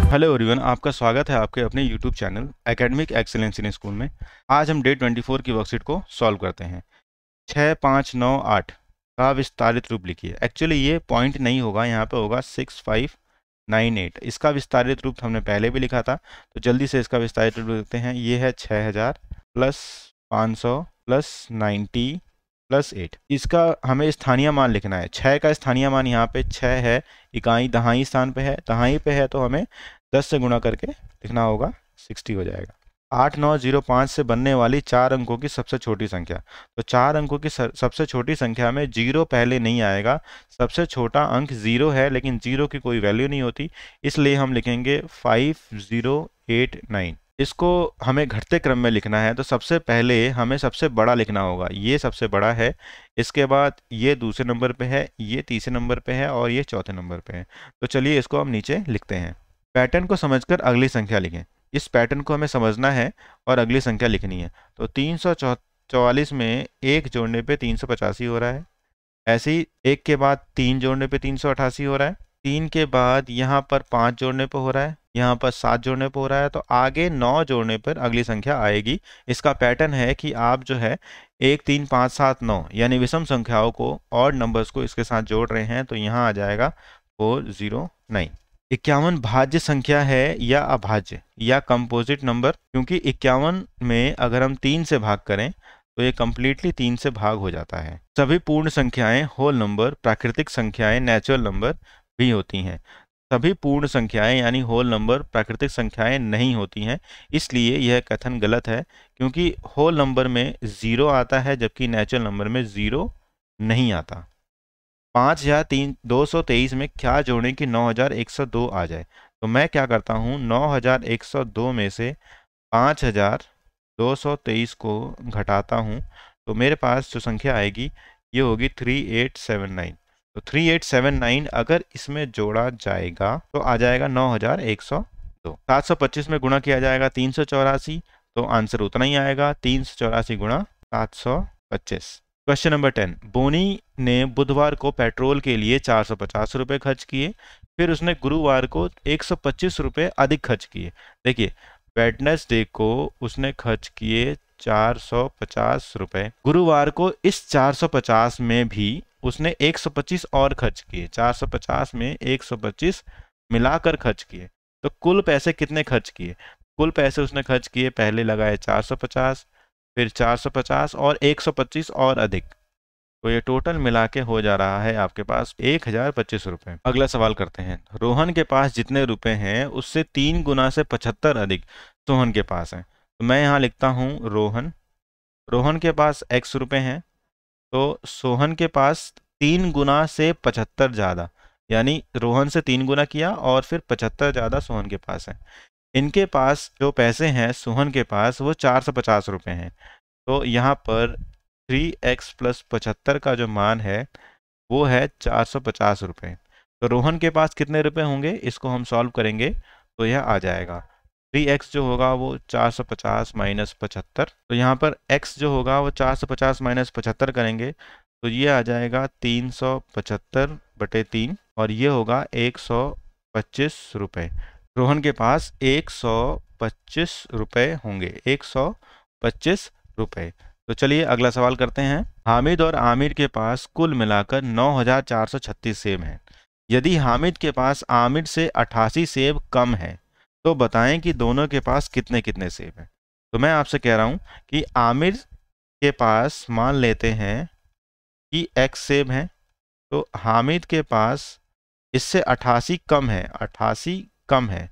Hello everyone, आपका स्वागत है आपके अपने YouTube channel academic excellence in school में। आज हम डे 24 की वर्कशीट को सॉल्व करते हैं। 6, 5, 9, 8 का विस्तारित रूप लिखिए। एक्चुअली ये पॉइंट नहीं होगा, यहाँ पे होगा 6, 5, 9, 8। इसका विस्तारित रूप हमने पहले भी लिखा था, तो जल्दी से इसका विस्तारित रूप लिखते हैं। ये है 6000 प्लस 500 प्लस 90 प्लस 8। इसका हमें स्थानीय मान लिखना है। 6 का स्थानीय मान यहाँ पे 6 है, इकाई दहाई स्थान पे है, दहाई पे है तो हमें 10 से गुणा करके लिखना होगा, 60 हो जाएगा। 8905 से बनने वाली 4 अंकों की सबसे छोटी संख्या। तो 4 अंकों की सबसे छोटी संख्या में 0 पहले नहीं आएगा। सबसे छोटा अंक 0 है, लेकिन 0 की कोई वैल्यू नहीं होती, इसलिए हम लिखेंगे 5089। इसको हमें घटते क्रम में लिखना है, तो सबसे पहले हमें सबसे बड़ा लिखना होगा। ये सबसे बड़ा है, इसके बाद ये दूसरे नंबर पे है, ये तीसरे नंबर पे है और ये चौथे नंबर पे है। तो चलिए इसको हम नीचे लिखते हैं। पैटर्न को समझकर अगली संख्या लिखें। इस पैटर्न को हमें समझना है और अगली संख्या लिखनी है। तो 344 में 1 जोड़ने पे 385 हो रहा है। ऐसे ही 1 के बाद 3 जोड़ने पे 388 हो रहा है। 3 के बाद यहाँ पर 5 जोड़ने पर हो रहा है, यहाँ पर 7 जोड़ने पर हो रहा है, तो आगे 9 जोड़ने पर अगली संख्या आएगी। इसका पैटर्न है कि आप जो है 1, 3, 5, 7, 9 यानी विषम संख्याओं को और नंबर्स को इसके साथ जोड़ रहे हैं, तो यहाँ आ जाएगा 409। 51 भाज्य संख्या है या अभाज्य या कंपोजिट नंबर, क्योंकि 51 में अगर हम 3 से भाग करें तो ये कंप्लीटली 3 से भाग हो जाता है। सभी पूर्ण संख्याएं होल नंबर, प्राकृतिक संख्याएं नेचुरल नंबर भी होती हैं। सभी पूर्ण संख्याएं यानी होल नंबर प्राकृतिक संख्याएं नहीं होती हैं, इसलिए यह कथन गलत है, क्योंकि होल नंबर में 0 आता है जबकि नेचुरल नंबर में 0 नहीं आता। 5223 में क्या जोड़ें कि 9102 आ जाए। तो मैं क्या करता हूँ, 9102 में से 5223 को घटाता हूँ, तो मेरे पास जो संख्या आएगी ये होगी 3879। तो 3879 अगर इसमें जोड़ा जाएगा तो आ जाएगा 9102। 725 में गुणा किया जाएगा 384, तो आंसर उतना ही आएगा, 384 गुणा 725। Question number 10। बोनी ने बुधवार को पेट्रोल के लिए 450 रुपये खर्च किए, फिर उसने गुरुवार को 125 रुपये अधिक खर्च किए। देखिए, वेडनेसडे को उसने खर्च किए 450 रुपये, गुरुवार को इस 450 में भी उसने 125 और खर्च किए। 450 में 125 मिलाकर खर्च किए, तो कुल पैसे कितने खर्च किए? कुल पैसे उसने खर्च किए, पहले लगाए 450, फिर 450 और 125 और अधिक, तो ये टोटल मिला के हो जा रहा है आपके पास 1025 रुपये। अगला सवाल करते हैं। रोहन के पास जितने रुपए हैं उससे 3 गुना से 75 अधिक सोहन के पास है। तो मैं यहाँ लिखता हूँ रोहन के पास x रुपए हैं, तो सोहन के पास 3 गुना से 75 ज़्यादा, यानी रोहन से 3 गुना किया और फिर 75 ज़्यादा सोहन के पास है। इनके पास जो पैसे हैं सोहन के पास वो 450 रुपये हैं, तो यहाँ पर 3x प्लस 75 का जो मान है वो है 450 रुपये। तो रोहन के पास कितने रुपए होंगे, इसको हम सॉल्व करेंगे तो यह आ जाएगा 3x जो होगा वो 450 माइनस 75, तो यहाँ पर x जो होगा वो 450 माइनस 75 करेंगे तो ये आ जाएगा 375/3 और ये होगा 125 रुपये। रोहन के पास 125 रुपये होंगे, 125 रुपये। तो चलिए अगला सवाल करते हैं। हामिद और आमिर के पास कुल मिलाकर 9436 सेब हैं। यदि हामिद के पास आमिर से 88 सेब कम है तो बताएं कि दोनों के पास कितने कितने सेब हैं। तो मैं आपसे कह रहा हूं कि आमिर के पास मान लेते हैं कि x सेब हैं, तो हामिद के पास इससे 88 कम है, 88 कम है।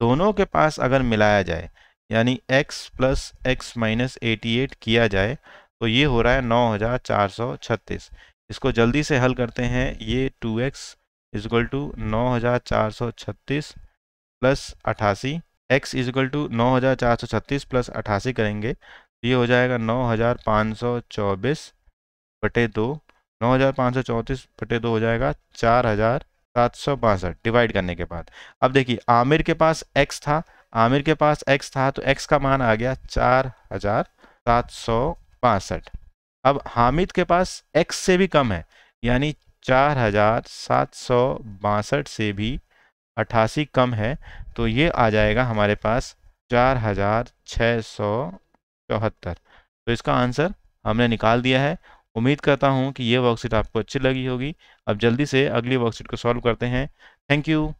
दोनों के पास अगर मिलाया जाए यानी x प्लस x माइनस 88 किया जाए तो ये हो रहा है 9436। इसको जल्दी से हल करते हैं। ये 2x is equal to 9436 plus 88, x is equal to 9436 plus 88 करेंगे तो ये हो जाएगा 9524/2। 9524/2 हो जाएगा 4762 डिवाइड करने के बाद। अब देखिए आमिर के पास x था, आमिर के पास x था तो x का मान आ गया 4762। अब हामिद के पास x से भी कम है, यानी 4762 से भी 88 कम है, तो ये आ जाएगा हमारे पास 4674। तो इसका आंसर हमने निकाल दिया है। उम्मीद करता हूँ कि ये वर्कशीट आपको अच्छी लगी होगी। अब जल्दी से अगली वर्कशीट को सॉल्व करते हैं। Thank you.